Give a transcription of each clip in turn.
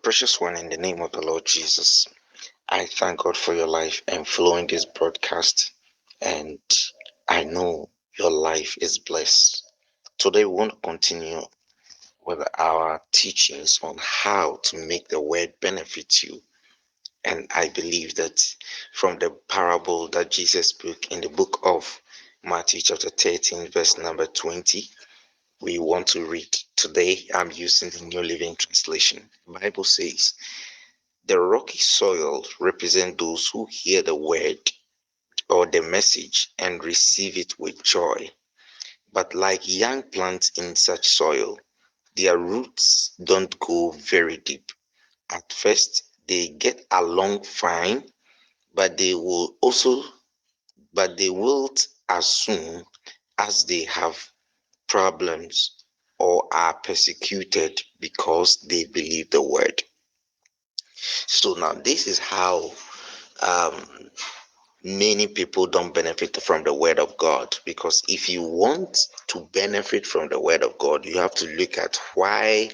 Precious one, in the name of the Lord Jesus, I thank God for your life and following this broadcast. And I know your life is blessed. Today, we want to continue with our teachings on how to make the word benefit you. And I believe that from the parable that Jesus spoke in the book of Matthew, chapter 13, verse number 20, we want to read. Today, I'm using the New Living Translation. The Bible says, the rocky soil represents those who hear the word or the message and receive it with joy. But like young plants in such soil, their roots don't go very deep. At first, they get along fine, but they wilt as soon as they have problems or are persecuted because they believe the word. So now this is how um, many people don't benefit from the word of God, because if you want to benefit from the word of God, you have to look at why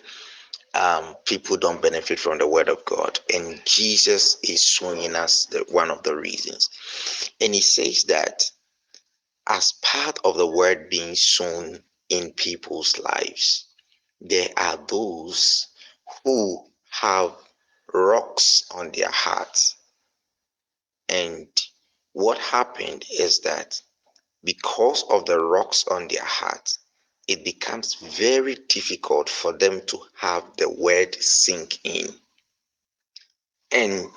people don't benefit from the word of God. And Jesus is showing us one of the reasons. And he says that as part of the word being sown in people's lives, there are those who have rocks on their hearts. And what happened is that because of the rocks on their hearts, it becomes very difficult for them to have the word sink in. And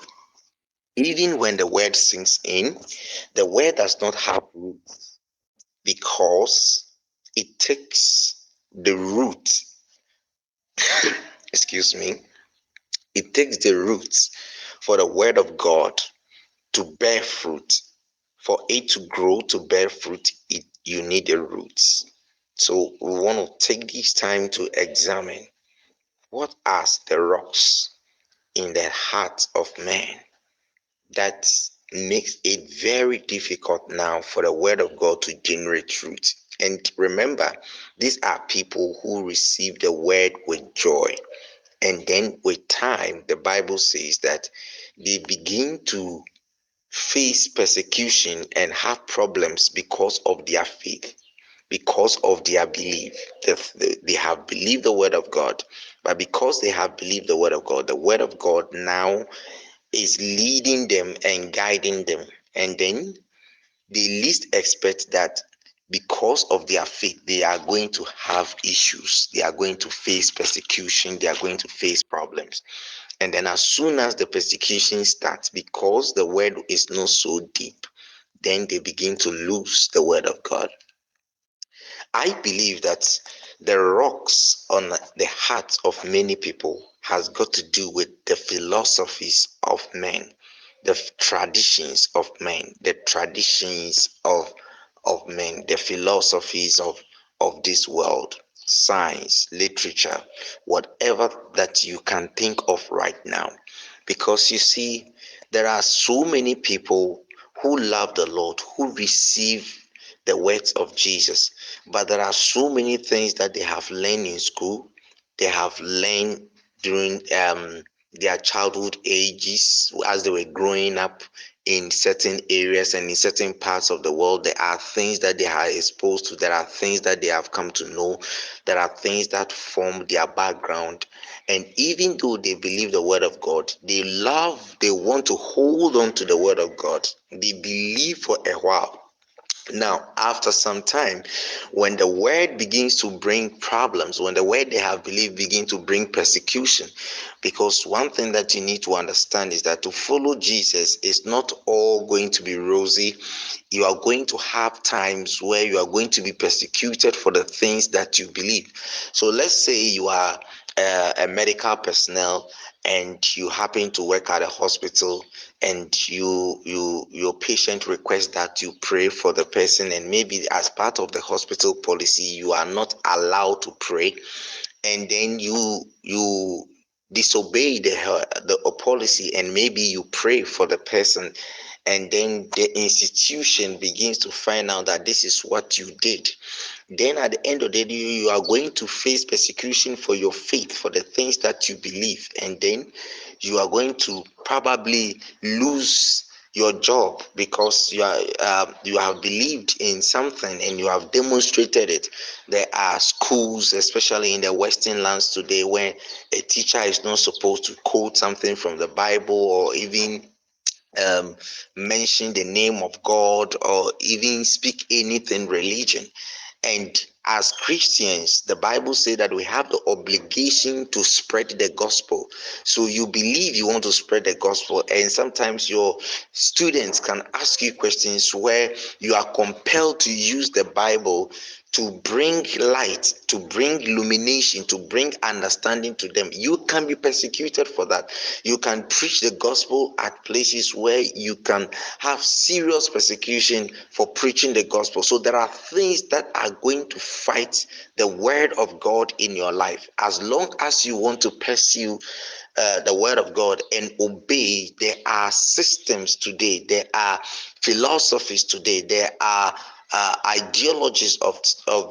even when the word sinks in, the word does not have roots, because it takes the root, excuse me, it takes the roots for the word of God to bear fruit. For it to grow, to bear fruit, you need the roots. So we want to take this time to examine what are the rocks in the heart of man that makes it very difficult now for the word of God to generate fruit. And remember, these are people who receive the word with joy. And then with time, the Bible says that they begin to face persecution and have problems because of their faith, because of their belief. They have believed the word of God, but because they have believed the word of God now is leading them and guiding them. And then they least expect that because of their faith, they are going to have issues, they are going to face persecution, they are going to face problems. And then as soon as the persecution starts, because the word is not so deep, then they begin to lose the word of God. I believe that the rocks on the hearts of many people has got to do with the philosophies of men, the traditions of men, the traditions of men, the philosophies of this world, science, literature, whatever that you can think of right now. Because you see, there are so many people who love the Lord, who receive the words of Jesus, but there are so many things that they have learned in school, they have learned during their childhood ages as they were growing up in certain areas and in certain parts of the world. There are things that they are exposed to, there are things that they have come to know, there are things that form their background. And even though they believe the word of God, they want to hold on to the word of God. They believe for a while. Now, after some time, when the word begins to bring problems, when the word they have believed begins to bring persecution, because one thing that you need to understand is that to follow Jesus is not all going to be rosy. You are going to have times where you are going to be persecuted for the things that you believe. So let's say you are a medical personnel and you happen to work at a hospital, and your patient requests that you pray for the person, and maybe as part of the hospital policy you are not allowed to pray, and then you disobey the policy, and maybe you pray for the person, and then the institution begins to find out that this is what you did, then at the end of the day, you are going to face persecution for your faith, for the things that you believe, and then you are going to probably lose your job because you have believed in something and you have demonstrated it. There are schools, especially in the Western lands today, where a teacher is not supposed to quote something from the Bible or even um, mention the name of God or even speak anything religion. And as Christians, the Bible says that we have the obligation to spread the gospel. So you believe you want to spread the gospel, and sometimes your students can ask you questions where you are compelled to use the Bible to bring light, to bring illumination, to bring understanding to them. You can be persecuted for that. You can preach the gospel at places where you can have serious persecution for preaching the gospel. So there are things that are going to fight the word of God in your life. As long as you want to pursue the word of God and obey, there are systems today, there are philosophies today, there are ideologies of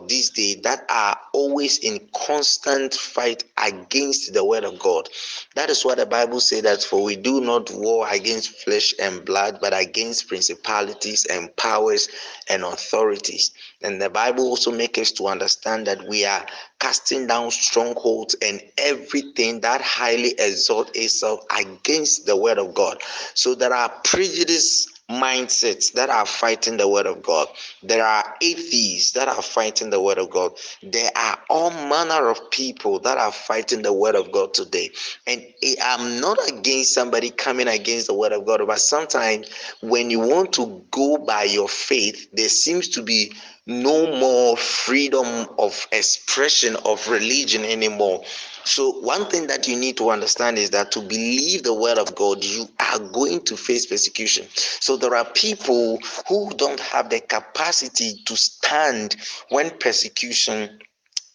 this day that are always in constant fight against the word of God. That is what the Bible says, that for we do not war against flesh and blood, but against principalities and powers and authorities. And the Bible also makes us to understand that we are casting down strongholds and everything that highly exalts itself against the word of God. So there are prejudice mindsets that are fighting the word of God. There are atheists that are fighting the word of God. There are all manner of people that are fighting the word of God today. And I'm not against somebody coming against the word of God, but sometimes when you want to go by your faith, there seems to be no more freedom of expression of religion anymore. So one thing that you need to understand is that to believe the word of God, you are going to face persecution. So there are people who don't have the capacity to stand when persecution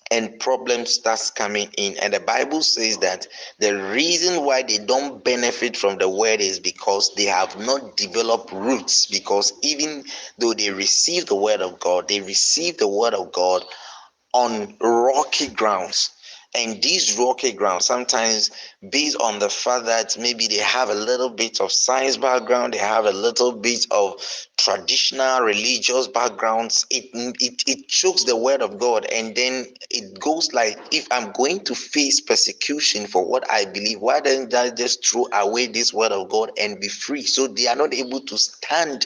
and problems starts coming in. And the Bible says that the reason why they don't benefit from the word is because they have not developed roots. Because even though they receive the word of God, they receive the word of God on rocky grounds. And these rocky grounds, sometimes based on the fact that maybe they have a little bit of science background, they have a little bit of traditional religious backgrounds, it chokes the word of God. And then it goes like, if I'm going to face persecution for what I believe, why don't I just throw away this word of God and be free? So they are not able to stand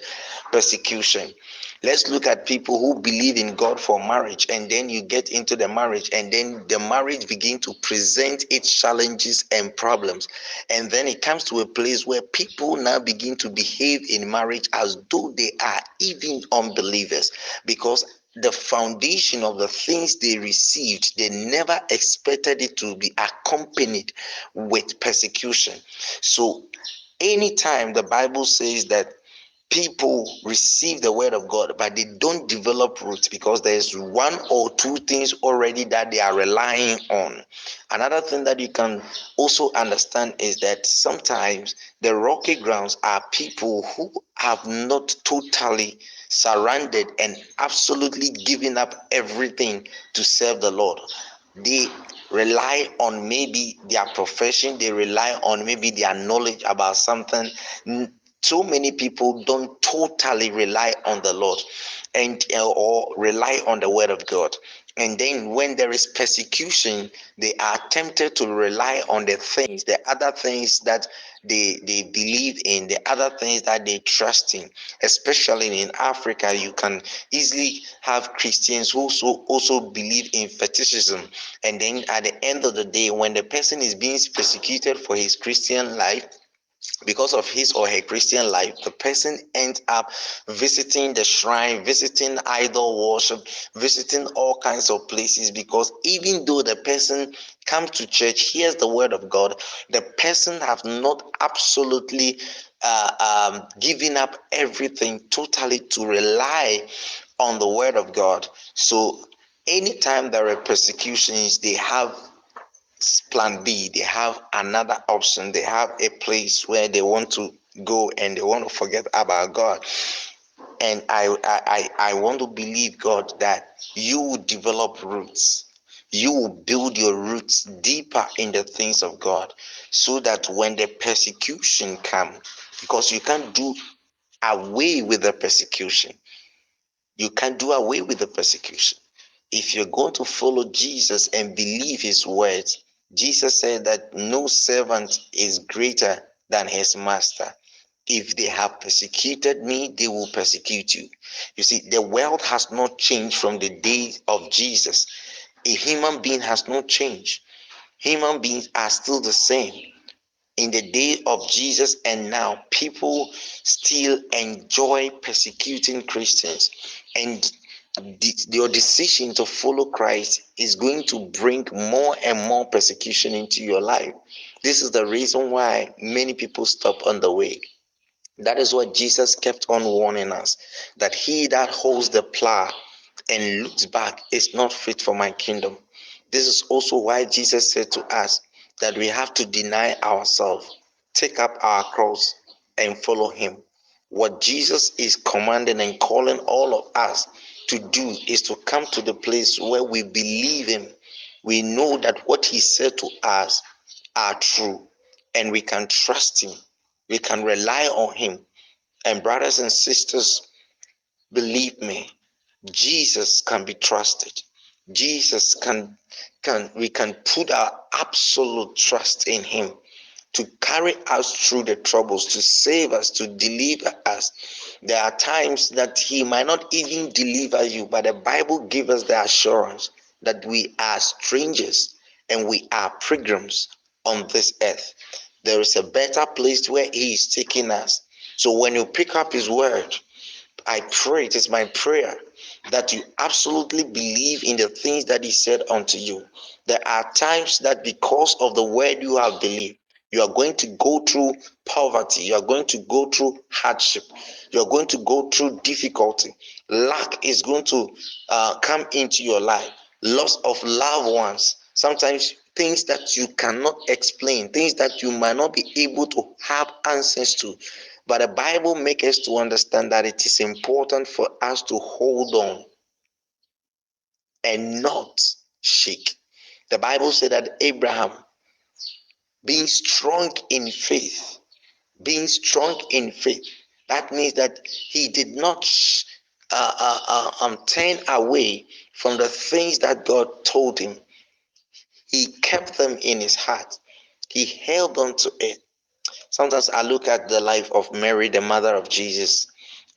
persecution. Let's look at people who believe in God for marriage, and then you get into the marriage, and then the marriage begin to present its challenges and problems. And then it comes to a place where people now begin to behave in marriage as though they are even unbelievers, because the foundation of the things they received, they never expected it to be accompanied with persecution. So anytime the Bible says that people receive the word of God, but they don't develop roots because there's one or two things already that they are relying on. Another thing that you can also understand is that sometimes the rocky grounds are people who have not totally surrendered and absolutely given up everything to serve the Lord. They rely on maybe their profession, they rely on maybe their knowledge about something. So many people don't totally rely on the Lord and or rely on the word of God. And then when there is persecution, they are tempted to rely on the things, the other things that they believe in, the other things that they trust in. Especially in Africa, you can easily have Christians who also believe in fetishism. And then at the end of the day, when the person is being persecuted for his Christian life, because of his or her Christian life, the person ends up visiting the shrine, visiting idol worship, visiting all kinds of places, because even though the person comes to church, hears the word of God, the person have not absolutely given up everything totally to rely on the word of God. So anytime there are persecutions, they have plan B, they have another option, they have a place where they want to go and they want to forget about God. And I want to believe, God, that you will develop roots. You will build your roots deeper in the things of God, so that when the persecution comes, because you can't do away with the persecution. You can't do away with the persecution. If you're going to follow Jesus and believe his words, Jesus said that no servant is greater than his master. If they have persecuted me, they will persecute you. You see, the world has not changed from the days of Jesus. A human being has not changed. Human beings are still the same in the day of Jesus, and now people still enjoy persecuting Christians. And your decision to follow Christ is going to bring more and more persecution into your life. This is the reason why many people stop on the way. That is what Jesus kept on warning us, that he that holds the plow and looks back is not fit for my kingdom. This is also why Jesus said to us that we have to deny ourselves, take up our cross, and follow him. What Jesus is commanding and calling all of us to do is to come to the place where we believe him. We know that what he said to us are true, and we can trust him. We can rely on him. And brothers and sisters, believe me, Jesus can be trusted. Jesus can we can put our absolute trust in him to carry us through the troubles, to save us, to deliver us. There are times that he might not even deliver you, but the Bible gives us the assurance that we are strangers and we are pilgrims on this earth. There is a better place where he is taking us. So when you pick up his word, I pray, it is my prayer, that you absolutely believe in the things that he said unto you. There are times that because of the word you have believed, you are going to go through poverty, you are going to go through hardship, you are going to go through difficulty. Lack is going to come into your life, loss of loved ones, sometimes things that you cannot explain, things that you might not be able to have answers to. But the Bible makes us to understand that it is important for us to hold on and not shake. The Bible said that Abraham, being strong in faith, being strong in faith, that means that he did not turn away from the things that God told him. He kept them in his heart. He held on to it. Sometimes I look at the life of Mary, the mother of Jesus,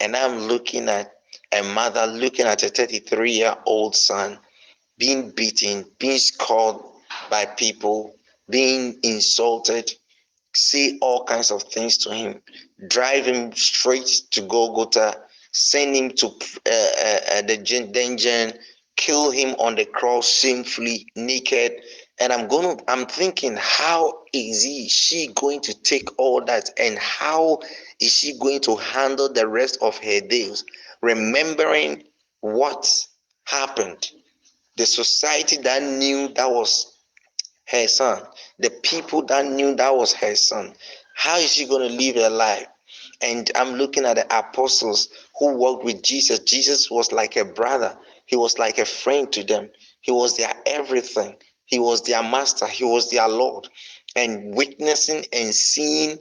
and I'm looking at a mother looking at a 33-year-old son being beaten, being scolded by people, being insulted, say all kinds of things to him, drive him straight to Golgotha, send him to the dungeon, kill him on the cross shamefully, naked. And I'm thinking, how is she going to take all that, and how is she going to handle the rest of her days, remembering what happened? The society that knew that was her son, the people that knew that was her son. How is she going to live her life? And I'm looking at the apostles who walked with Jesus. Jesus was like a brother, he was like a friend to them, he was their everything, he was their master, he was their Lord. And witnessing and seeing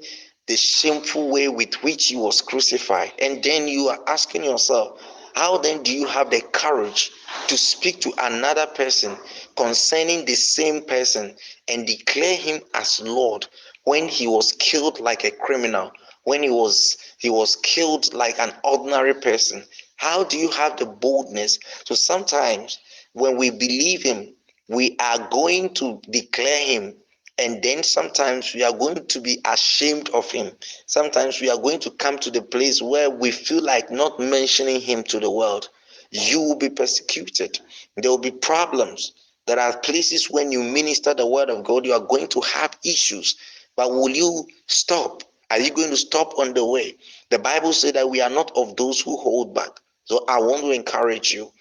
the shameful way with which he was crucified, and then you are asking yourself, how then do you have the courage to speak to another person concerning the same person and declare him as Lord when he was killed like a criminal, when he was killed like an ordinary person? How do you have the boldness? So sometimes when we believe him, we are going to declare him, and then sometimes we are going to be ashamed of him. Sometimes we are going to come to the place where we feel like not mentioning him to the world. You will be persecuted. There will be problems. There are places when you minister the word of God, you are going to have issues. But will you stop? Are you going to stop on the way? The Bible says that we are not of those who hold back. So I want to encourage you.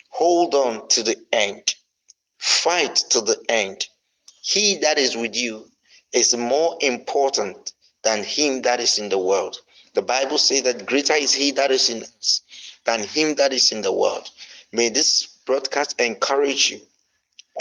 Hold on to the end. Fight to the end. He that is with you is more important than him that is in the world. The Bible says that greater is he that is in us than him that is in the world. May this broadcast encourage you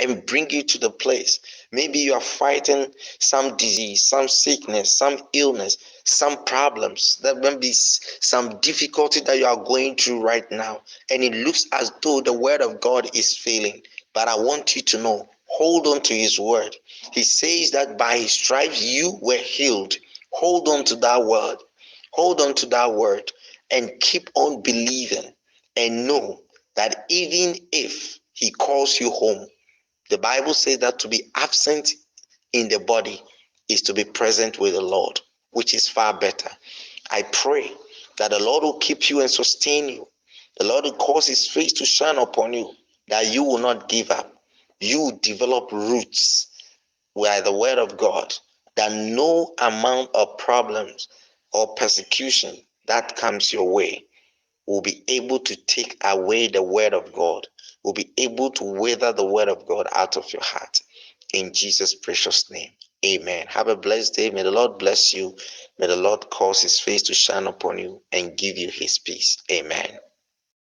and bring you to the place. Maybe you are fighting some disease, some sickness, some illness, some problems. There may be some difficulty that you are going through right now, and it looks as though the word of God is failing. But I want you to know, hold on to his word. He says that by his stripes you were healed. Hold on to that word. Hold on to that word and keep on believing, and know that even if he calls you home, the Bible says that to be absent in the body is to be present with the Lord, which is far better. I pray that the Lord will keep you and sustain you. The Lord will cause his face to shine upon you, that you will not give up. You will develop roots by the word of God, that no amount of problems or persecution that comes your way will be able to take away the word of God, will be able to wither the word of God out of your heart. In Jesus' precious name, amen. Have a blessed day. May the Lord bless you. May the Lord cause his face to shine upon you and give you his peace. Amen.